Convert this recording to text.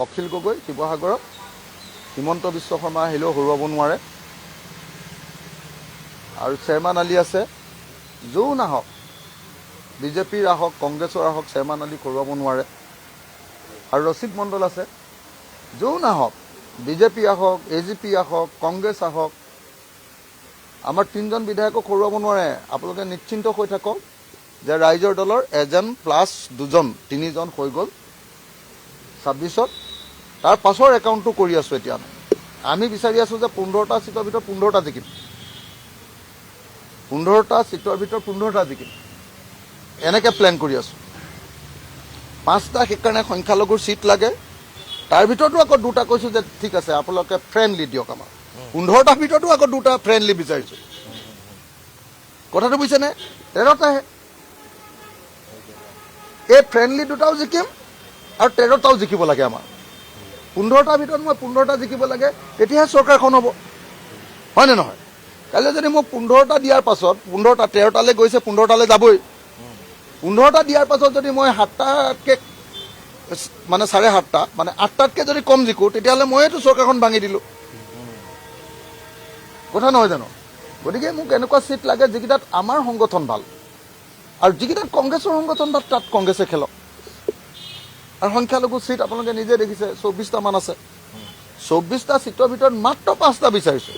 অখিল গগৈ শিৱসাগৰত হিমন্ত বিশ্ব শৰ্মা আহিলেও হৰুৱাব নোৱাৰে আৰু চেয়াৰমান আলী আছে যোন আহক বিজেপিৰ আহক কংগ্ৰেছৰ আহক চেয়াৰমান আলী হৰুৱাব নোৱাৰে আৰু ৰচিদ মণ্ডল আছে যোন আহক বিজেপি আহক এজিপি আহক কংগ্ৰেছ আহক আমাৰ তিনিজন বিধায়কক হৰুৱাব নোৱাৰে আপোনালোকে নিশ্চিন্ত হৈ থাকক যে ৰাইজৰ দলৰ এজন প্লাছ দুজন তিনিজন হৈ গ'ল 26ত তাৰ পাছৰ একাউণ্টটো কৰি আছো এতিয়া আমি বিচাৰি আছো যে 15টা সিটৰ ভিতৰত 15টা জিকিম 15টা সিটৰ ভিতৰত 15টা জিকিম এনেকে প্ল্যান কৰি আছো 5টা সেইকাৰণে সংখ্যালঘুৰ সিট লাগে তাৰ ভিতৰতো আকৌ দুটা কৈছো যে ঠিক আছে আপোনালোকে ফ্ৰেণ্ডলি দিয়ক আমাৰ 15টা ভিতৰতো আকৌ দুটা ফ্ৰেণ্ডলি বিচাৰিছো কথাটো বুজিছেনে 13টাহে এই ফ্ৰেণ্ডলি দুটাও জিকিম আৰু 13টাও জিকিব লাগে আমাৰ 15টাৰ ভিতৰত মই 15টা জিকিব লাগে তেতিয়াহে চৰকাৰখন হ'ব হয় নে নহয় কাইলৈ যদি মোক 15টা দিয়াৰ পাছত 15টা 13টালৈ গৈছে 15টালৈ যাবই 15টা দিয়াৰ পাছত যদি মই 7টাতকৈ মানে 7:30টা মানে 8টাতকৈ যদি কম জিকো তেতিয়াহ'লে মইতো চৰকাৰখন ভাঙি দিলোঁ কথা নহয় জানো গতিকে মোক এনেকুৱা চিট লাগে যিকেইটাত আমাৰ সংগঠন ভাল আৰু যিকেইটাত কংগ্ৰেছৰ সংগঠন ভাল তাত কংগ্ৰেছে খেলক আৰু সংখ্যালঘু সিট আপোনালোকে নিজে দেখিছে 24টা মান আছে 24টা সিটৰ ভিতৰত মাত্ৰ 5টা বিচাৰিছো